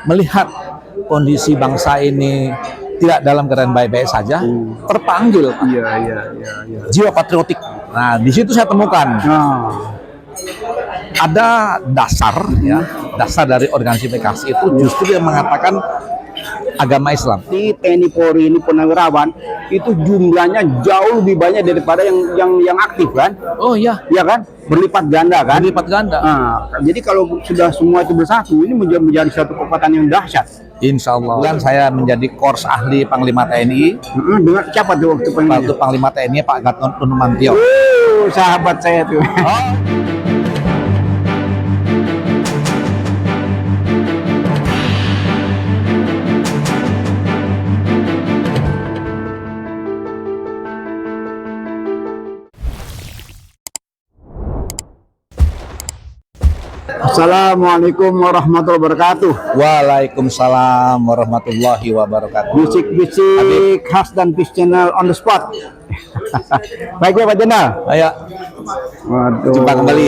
melihat kondisi bangsa ini tidak dalam keadaan baik-baik saja, terpanggil jiwa patriotik. Nah, di situ saya temukan ada dasar dari organisasi PKS itu justru yang mengatakan agama Islam. Di TNI Polri ini Purnawirawan itu jumlahnya jauh lebih banyak daripada yang aktif kan? Oh iya, Iya kan? Berlipat ganda kan? berlipat ganda. Nah, jadi kalau sudah semua itu bersatu, ini menjadi satu kekuatan yang dahsyat. Insya Allah. Dan saya menjadi kors ahli Panglima TNI. Dengan siapa tuh waktu Waktu Panglima TNI Pak Gatot Nurmantio. Sahabat saya tuh. Oh. Assalamualaikum warahmatullahi wabarakatuh. Waalaikumsalam warahmatullahi wabarakatuh. Bisik-bisik khas dan Fish Channel on the spot. Baik ya Pak Jenderal. Ayo, Waduh. jumpa kembali.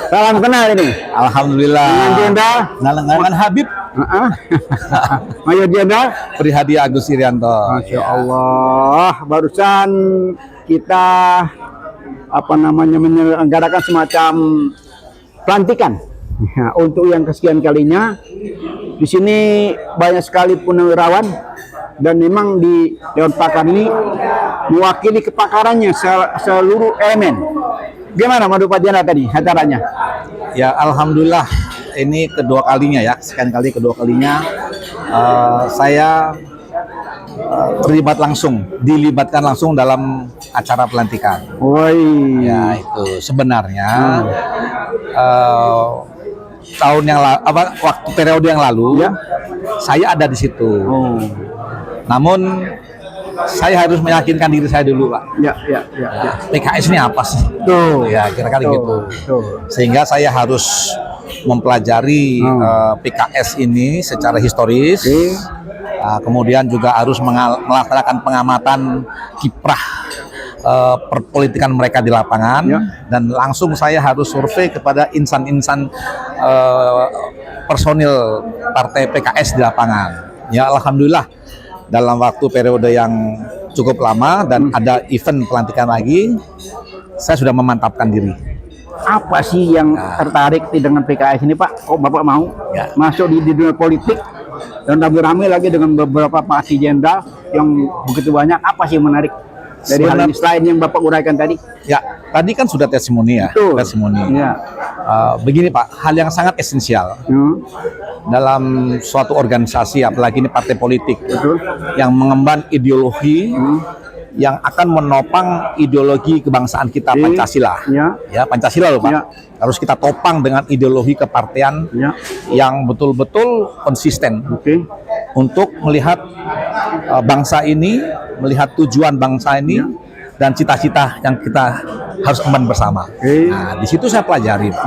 Salam kenal ini. Alhamdulillah. Dengan Jenderal. Dengan Habib Mayor Jenderal. Prihadi Agus Irianto. Masya Allah. Barusan kita menyelenggarakan semacam pelantikan untuk yang kesekian kalinya. Di sini banyak sekali purnawirawan dan memang di Dewan Pakar ini mewakili kepakarannya seluruh elemen. Gimana menurut Pak Jenderal tadi acaranya? Ya, alhamdulillah ini kedua kalinya ya, sekian kali kedua kalinya saya dilibatkan langsung dalam acara pelantikan. Woi. Ya, itu sebenarnya tahun yang waktu periode yang lalu ya, saya ada di situ. Namun saya harus meyakinkan diri saya dulu, Pak. Ya. PKS ini apa sih? Tuh. Ya, kira-kira gitu. Tuh. Sehingga saya harus mempelajari PKS ini secara historis. Kemudian juga harus melaksanakan pengamatan kiprah perpolitikan mereka di lapangan, dan langsung saya harus survei kepada insan-insan personil partai PKS di lapangan. Ya, alhamdulillah dalam waktu periode yang cukup lama dan ada event pelantikan lagi, saya sudah memantapkan diri. Apa sih yang tertarik dengan PKS ini, Pak? Kok Bapak mau masuk di dunia politik dan rame-rame lagi dengan beberapa Pak Jenderal yang begitu banyak? Apa sih yang menarik dari hal ini selain yang Bapak uraikan tadi? Ya, tadi kan sudah testimoni ya. Betul. Testimoni. Ya. Begini Pak, hal yang sangat esensial dalam suatu organisasi, apalagi ini partai politik, yang mengemban ideologi yang akan menopang ideologi kebangsaan kita, Pancasila. Ya, Pancasila loh Pak. Harus kita topang dengan ideologi kepartean yang betul-betul konsisten untuk melihat bangsa ini, melihat tujuan bangsa ini dan cita-cita yang kita harus emban bersama. Nah, di situ saya pelajari, Pak.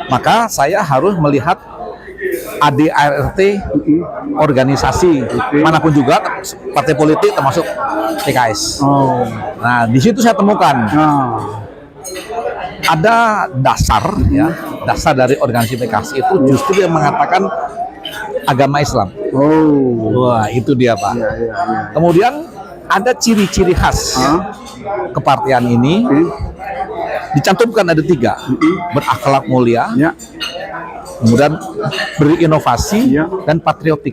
Maka saya harus melihat ADART organisasi manapun juga, partai politik termasuk PKS. Nah, di situ saya temukan ada dasar dari organisasi PKS itu justru yang mengatakan agama Islam. Wah, itu dia Pak. Kemudian ada ciri-ciri khas kepartian ini, dicantumkan ada 3: berakhlak mulia, kemudian berinovasi, dan patriotik.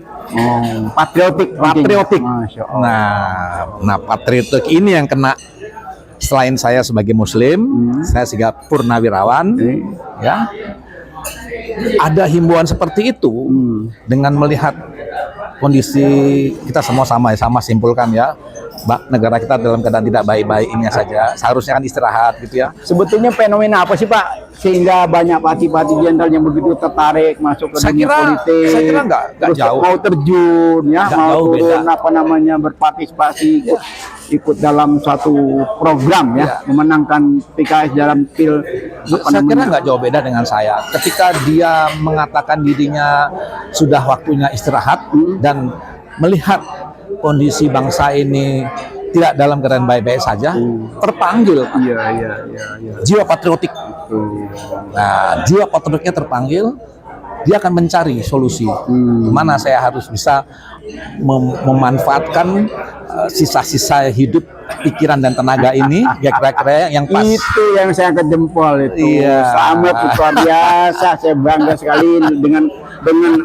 Patriotik. Nah, patriotik ini yang kena. Selain saya sebagai Muslim, saya sebagai purnawirawan, ya, ada himbauan seperti itu dengan melihat kondisi kita semua sama simpulkan ya. Negara kita dalam keadaan tidak baik-baiknya saja, seharusnya kan istirahat gitu ya. Sebetulnya fenomena apa sih Pak sehingga banyak parti-parti jenderal yang begitu tertarik masuk ke dunia politik? Saya kira nggak jauh. Mau terjun ya, mau turun beda. Berpartisipasi ikut dalam suatu program memenangkan PKS dalam pil. Saya kira nggak jauh beda dengan saya. Ketika dia mengatakan dirinya sudah waktunya istirahat dan melihat kondisi bangsa ini tidak dalam keadaan baik-baik saja, terpanggil. Jiwa patriotik. Nah, jiwa patriotiknya terpanggil, dia akan mencari solusi. Mana saya harus bisa memanfaatkan sisa-sisa hidup, pikiran dan tenaga ini, ya kira-kira yang pas. Itu yang saya angkat jempol itu. Iya. Sangat luar biasa. Saya bangga sekali dengan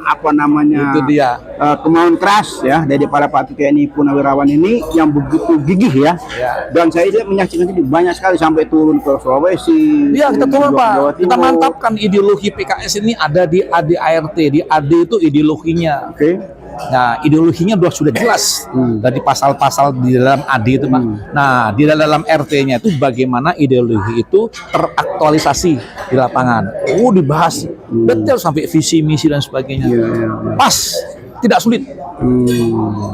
apa namanya, Itu dia. kemauan keras ya dari para Pak TNI Purnawirawan ini yang begitu gigih ya. Ya. Dan saya menyaksikan ini banyak sekali sampai turun ke Sulawesi. Iya, kita turun Jawa Pak. Kita Timur. mantapkan ideologi PKS ini ada di AD-ART. Di AD itu ideologinya. Oke. Nah, ideologinya sudah jelas dari pasal-pasal di dalam AD itu, Pak. Nah, di dalam RT-nya itu bagaimana ideologi itu teraktualisasi di lapangan. Dibahas detail sampai visi, misi dan sebagainya. Iya, iya, iya. Pas, tidak sulit.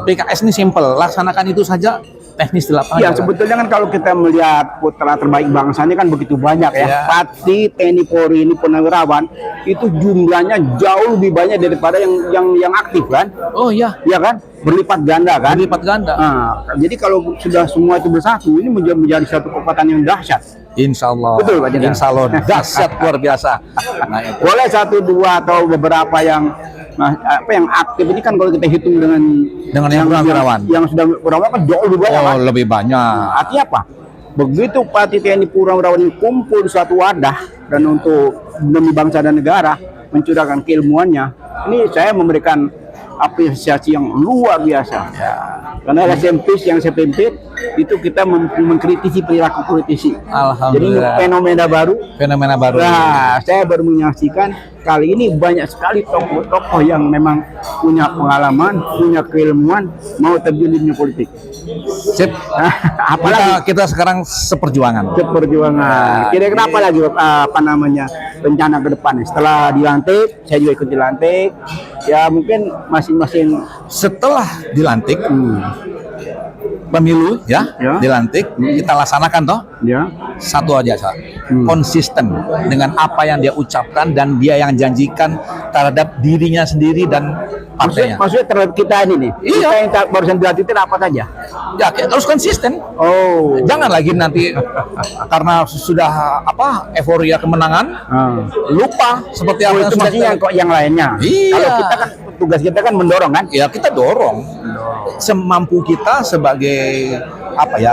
PKS ini simple, laksanakan itu saja, teknis di lapangan. Ya sebetulnya kan kalau kita melihat putra terbaik bangsa ini kan begitu banyak ya. Ya. Pati TNI Polri ini Purnawirawan itu jumlahnya jauh lebih banyak daripada yang aktif kan? Oh iya, Iya kan? Berlipat ganda kan? berlipat ganda. Nah, jadi kalau sudah semua itu bersatu ini menjadi satu kekuatan yang dahsyat. Insya Allah. Betul, Pak Jenderal. Insya Allah dahsyat luar biasa. Nah, itu. Boleh satu dua atau beberapa yang yang aktif ini kan kalau kita hitung dengan yang Purnawirawan. yang sudah Purnawirawan kan jauh lebih banyak kan? Lebih banyak. Artinya apa? Begitu Pati TNI Purnawirawan ini kumpul di suatu wadah dan untuk demi bangsa dan negara mencurahkan keilmuannya, ini saya memberikan apresiasi yang luar biasa. Ya. Karena SMPs yang saya pimpin itu kita mengkritisi perilaku politisi. Jadi Alhamdulillah. fenomena baru. Fenomena baru. Nah, saya baru menyaksikan kali ini banyak sekali tokoh-tokoh yang memang punya pengalaman, punya keilmuan, mau terjun di dunia politik. Sip. Apalagi Kita sekarang seperjuangan. perjuangan. Kira-kira apa lagi apa namanya rencana ke depan? Setelah dilantik, saya juga ikut dilantik. Ya mungkin masing-masing Setelah dilantik, pemilu ya, Ya. dilantik, kita laksanakan toh. ya. Satu aja, Sa. Konsisten dengan apa yang dia ucapkan dan dia yang janjikan terhadap dirinya sendiri dan partainya. Maksudnya terhadap kita ini nih. Iya. Kita yang barusan dilantik itu apa saja? Ya, kita harus konsisten. Oh. Jangan lagi nanti karena sudah euforia kemenangan lupa seperti apa Oh, yang itu sudah maksudnya kok yang lainnya. Iya. Kalau kita kan tugas kita kan mendorong kan? ya kita dorong semampu kita sebagai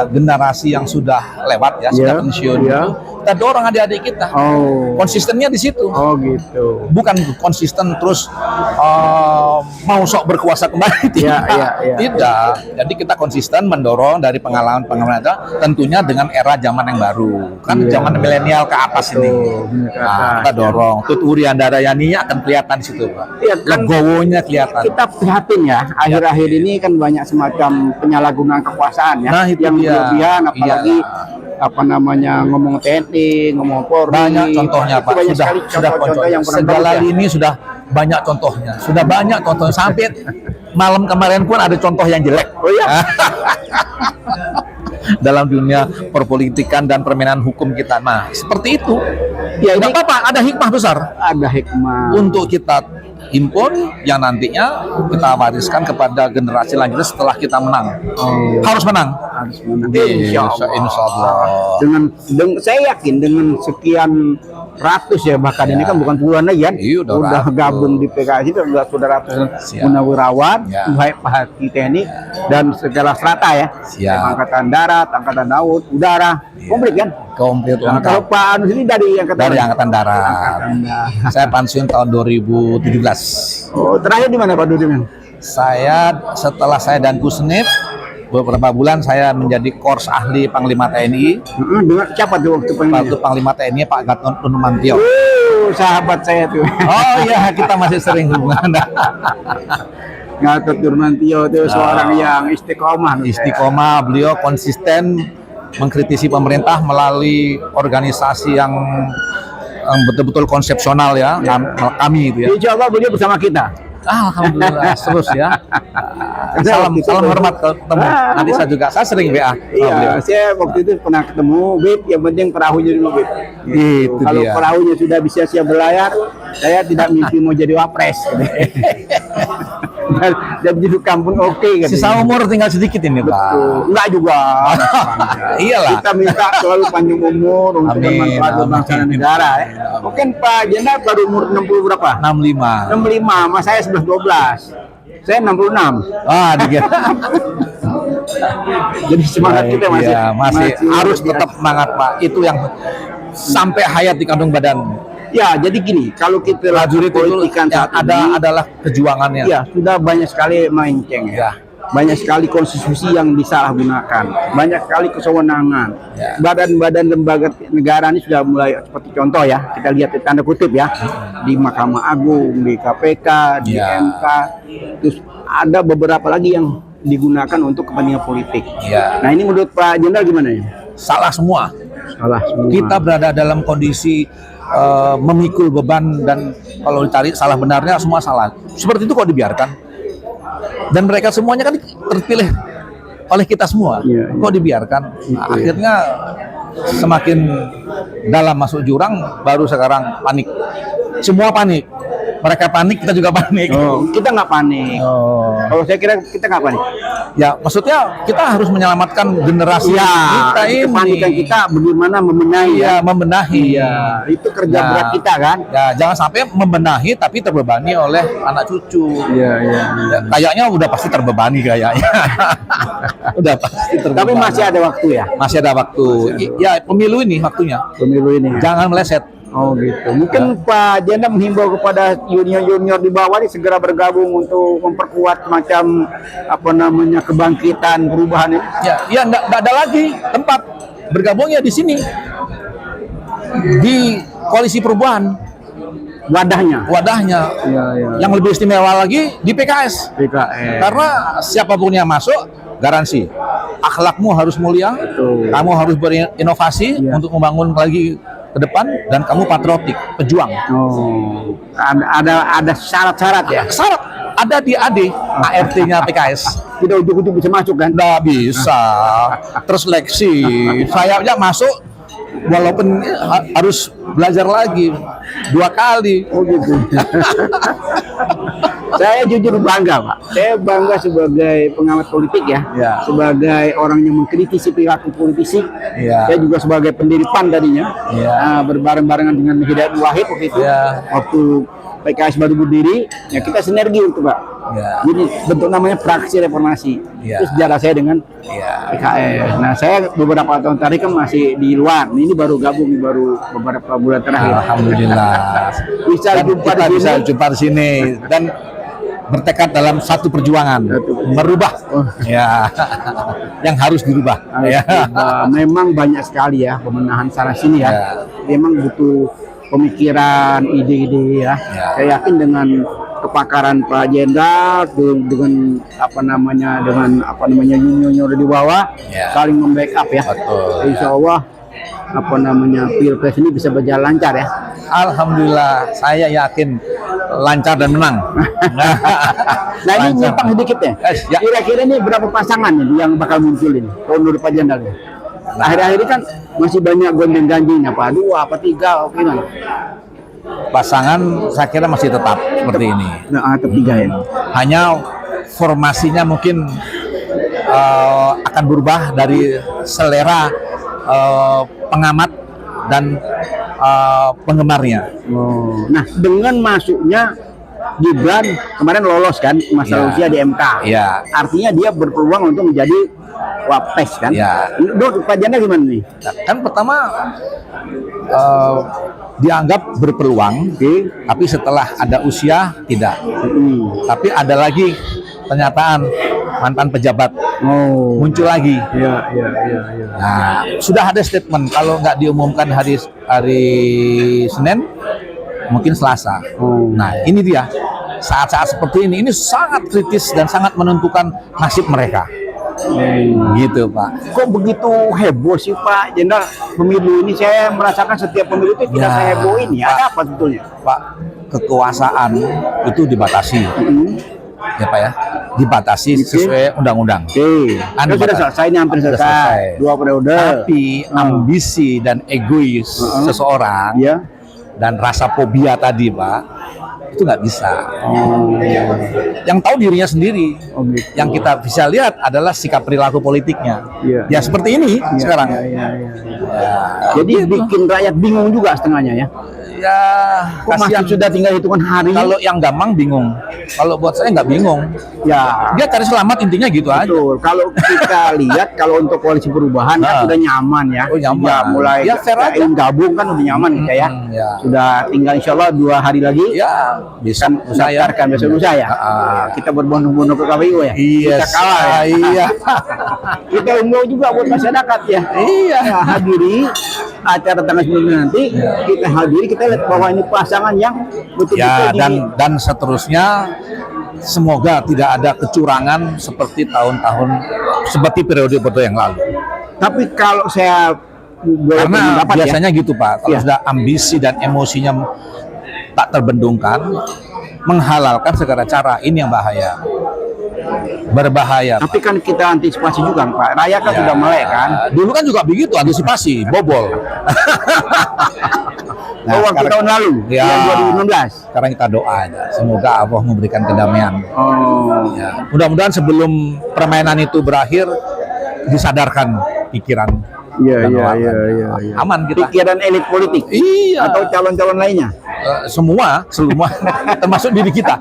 generasi yang sudah lewat ya, sudah Iya, pensiun iya. itu, kita dorong adik-adik kita. Oh. Konsistennya di situ. Oh gitu. Bukan konsisten terus mau sok berkuasa kembali, tidak. iya. Tidak. Jadi kita konsisten mendorong dari pengalaman-pengalaman itu, tentunya dengan era zaman yang baru. Kan Iya. zaman milenial ke atas ini. ke Nah, atas. kita dorong. Tuturi Andarayaninya akan kelihatan di situ, Pak. Iya, kan Legowonya kelihatan. kita prihatin ya. Akhir-akhir ini kan banyak semacam penyalahgunaan kekuasaan ya. Nah, itu yang dia. berlebihan apalagi Iya. ngomong TNI, ngomong Polri. Banyak contohnya, Itu Pak. banyak Sudah sekali contoh-contoh contoh. yang pernah Segala bagus, ya. lini sudah banyak contohnya. Sudah banyak contohnya sampai malam kemarin pun ada contoh yang jelek. Oh iya. Dalam dunia perpolitikan dan permainan hukum kita. Nah, seperti itu. Ya, ini Nggak apa-apa, ada hikmah besar ada hikmah. untuk kita himpun yang nantinya kita wariskan kepada generasi lanjutnya setelah kita menang. Harus menang. Harus menang. Insya Allah. Saya yakin dengan sekian ratus ya bahkan ini kan bukan puluhan lagi kan. Iya, udah udah ratus. gabung di PKS itu sudah ratusan Siap. Purnawirawan, Ya. baik Pak TNI dan segala strata ya. Siap. Angkatan darat, angkatan laut, udara, komplit kan. Komplit Nah, kalau lengkap. Pak Anus ini dari angkatan Dari Angkatan Darat. Saya pensiun tahun 2017. Oh, terakhir di mana Pak Dudung? Setelah saya dan Kusnip beberapa bulan saya menjadi kors ahli Panglima TNI. Dengan siapa tuh waktu Waktu Panglima TNI Pak Gatot Nurmantio. Sahabat saya tuh. Oh iya, kita masih sering hubungan. Gatot Nurmantio itu seorang yang istiqomah. Istiqomah, beliau konsisten mengkritisi pemerintah melalui organisasi yang betul-betul konsepsional ya, kami itu ya. Insya Allah beliau bersama kita. Alhamdulillah terus ya. Salam hormat ketemu. Nanti saya sering WA. Iya, saya waktu itu pernah ketemu Bib, yang penting perahunya dulu Bib. Itu Kalau dia. perahunya sudah bisa siap berlayar, saya tidak mimpi mau jadi wapres. dan julukan pun oke kan. Sisa umur tinggal sedikit ini Pak. Enggak juga. Iyalah. Kita minta selalu panjang umur untuk Amin, bermanfaat untuk bangsa dan amin. negara. Mungkin Pak Jenderal baru umur 60 berapa? 65. 65, mas saya 11-12. Saya 66. Ah, dikit. Jadi semangat kita masih, Iya, masih harus biasa. tetap semangat Pak. Itu yang sampai hayat di kandung badan. Ya, jadi gini, kalau kita Prajurit itu politikan yang saat ada ini, adalah kejuangannya. ya sudah banyak sekali melenceng ya. Banyak sekali konstitusi yang disalahgunakan, banyak sekali kesewenangan. Ya. Badan-badan lembaga negara ini sudah mulai seperti contoh ya, kita lihat di tanda kutip ya, di Mahkamah Agung, di KPK, di Ya. MK, terus ada beberapa lagi yang digunakan untuk kepentingan politik. Ya. Nah ini menurut Pak Jenderal gimana ya? Salah semua. Salah semua. Kita berada dalam kondisi memikul beban, dan kalau ditarik salah benarnya semua salah. Seperti itu kok dibiarkan. Dan mereka semuanya kan terpilih oleh kita semua. Iya, iya. Kok dibiarkan? Nah, akhirnya semakin dalam masuk jurang, baru sekarang panik. Semua panik. Mereka panik, kita juga panik. Oh, kita nggak panik. Oh. Kalau saya kira kita nggak panik. Ya, maksudnya kita harus menyelamatkan generasi Ya, kita ini. kepanikan kita bagaimana membenahi Iya, ya. membenahi. Iya, itu kerja Nah, berat kita kan. Ya, jangan sampai membenahi tapi terbebani oleh anak cucu. Iya, iya. Ya, kayaknya udah pasti terbebani kayaknya. Udah pasti terbebani. Tapi masih ada waktu ya. Masih ada waktu. Ya, pemilu ini waktunya. Pemilu ini. Jangan meleset. Oh gitu. Mungkin Pak Jenderal menghimbau kepada junior-junior di bawah ini segera bergabung untuk memperkuat macam apa namanya kebangkitan perubahan ini. Ya, enggak ada lagi tempat bergabungnya di sini. Di Koalisi Perubahan, Wadahnya. wadahnya. Iya, iya. Yang lebih istimewa lagi di PKS. PKS. Karena siapapun yang masuk, garansi akhlakmu harus mulia, Betul. kamu harus berinovasi Iya. untuk membangun lagi ke depan, dan kamu patriotik, pejuang. Oh. Ada syarat-syarat ya. Syarat ada di AD, ART-nya PKS. Tidak ujuk-ujuk bisa masuk kan? Nggak bisa terseleksi. Saya aja masuk walaupun harus belajar lagi 2 kali. Oh gitu. Saya jujur bangga, Pak. Saya bangga sebagai pengamat politik ya. Ya. Sebagai orang yang mengkritisi perilaku politisi. Ya. Saya juga sebagai pendiri PAN tadinya. Ya. Nah, berbareng-barengan dengan Hidayat Wahid waktu itu. Ya. Waktu PKS baru berdiri, ya kita sinergi untuk Pak. Ya. Jadi bentuk namanya fraksi reformasi. Ya. Itu sejarah saya dengan Ya. PKS. Nah, saya beberapa tahun terakhir kan masih di luar. Ini baru gabung, baru beberapa bulan terakhir. Alhamdulillah. Bisa Dan jumpa kita di bisa sini. jumpa di sini dan bertekad dalam satu perjuangan, merubah ya yang harus dirubah. Ya. Memang banyak sekali ya pemenahan sana sini ya. Ya. Memang butuh pemikiran, ide-ide ya. Ya. Saya yakin dengan kepakaran Pak Jenderal dengan apa namanya junior di bawah Ya. saling membackup ya. Betul, Insya Allah apa namanya pilpres ini bisa berjalan lancar ya. Alhamdulillah, saya yakin lancar dan menang. Nah ini Lancar. nyimpang sedikit ya. Ya. Kira-kira ini berapa pasangan nih yang bakal muncul ini kalau menurut Pak Jenderal? Akhir-akhir ini kan masih banyak gonjang-ganjingnya, apa 2, apa 3, oke gimana? Pasangan saya kira masih tetap seperti ini. Nah, atau 3 ya. Hanya formasinya mungkin akan berubah dari selera pengamat dan penggemarnya. Oh. Nah, dengan masuknya Gibran kemarin lolos kan masalah Ya. usia di MK. Ya. Artinya dia berpeluang untuk menjadi wapres kan? Ya. Dok, Pak Jenderal gimana nih? Nah, kan pertama dianggap berpeluang, tapi setelah ada usia tidak. Tapi ada lagi pernyataan mantan pejabat Oh. muncul lagi. Iya, iya. Nah, sudah ada statement kalau nggak diumumkan hari Senin, mungkin Selasa. Oh. Nah, ini dia saat-saat seperti ini sangat kritis dan sangat menentukan nasib mereka. Gitu, Pak. Kok begitu heboh sih Pak Jenderal pemilu ini? Saya merasakan setiap pemilu itu tidak Ya, seheboh ini. Pak. Ada apa sebetulnya? Pak, kekuasaan itu dibatasi. Ya, Pak ya. Dibatasi sesuai undang-undang. Oke. Kan Kan sudah dibatasi. selesai ini hampir Sudah selesai. selesai. 2 periode. Tapi ambisi dan egois seseorang Ya. dan rasa fobia tadi, Pak, itu nggak bisa. Yang tahu dirinya sendiri. Oh, gitu. Yang kita bisa lihat adalah sikap perilaku politiknya. Iya. Ya seperti ini sekarang. Iya. Jadi bikin rakyat bingung juga setengahnya ya. Ya, Kok masih kasihan. sudah tinggal hitungan hari. Kalau yang gampang bingung. Kalau buat saya nggak bingung. Ya, Dia cari selamat intinya gitu aja. betul. Kalau kita lihat kalau untuk koalisi perubahan kan Nah. sudah nyaman ya. Oh, nyaman. Ya, mulai Ya, fair aja. ingin gabung kan udah nyaman kita ya. Ya. Sudah tinggal insya Allah 2 hari lagi. Ya, bisa Kan saya. daftarkan besok lusa ya. Kita berbondong-bondong ke KPU ya. Iya, Kita kalah ya. Iya. Kita himbau juga buat masyarakat ya. Iya. Ya, hadiri acara tanggal 9 nanti. Kita hadiri, kita lihat bahwa ini pasangan yang betul-betul Ya, di- dan seterusnya, semoga tidak ada kecurangan seperti tahun-tahun seperti periode-periode yang lalu. Tapi kalau saya boleh Karena pendapat ya, biasanya gitu Pak, kalau Iya. sudah ambisi dan emosinya tak terbendungkan, menghalalkan segala cara, ini yang bahaya. Berbahaya. Pak. tapi kan kita antisipasi juga Pak. Raya kan Ya, sudah melek kan. Dulu kan juga begitu, antisipasi, bobol. Waktu tahun lalu, Ya. yang 2016. Sekarang kita doa aja, semoga Allah memberikan kedamaian. Oh, Ya, mudah-mudahan sebelum permainan itu berakhir disadarkan pikiran dan wawasan. iya. Aman kita. Pikiran elit politik Iya. atau calon-calon lainnya. Semua termasuk diri kita.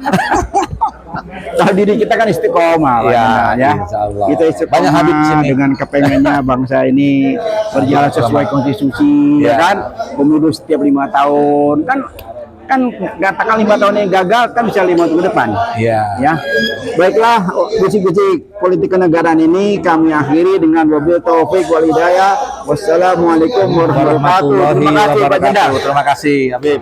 Kalau diri kita kan istiqomah Pak, Iya, ya. insya Allah. Kita istiqomah Banyak Habib di sini. dengan kepengennya bangsa ini berjalan sesuai konstitusi, Iya. ya kan? Pemilu setiap 5 tahun kan katakan 5 tahun ini gagal kan bisa 5 tahun ke depan. Iya. Ya, baiklah bisik-bisik politik kenegaraan ini kami akhiri dengan wabil taufik wal hidayah. Wassalamualaikum warahmatullahi wabarakatuh. Terima kasih Pak Jenderal. Terima kasih Habib.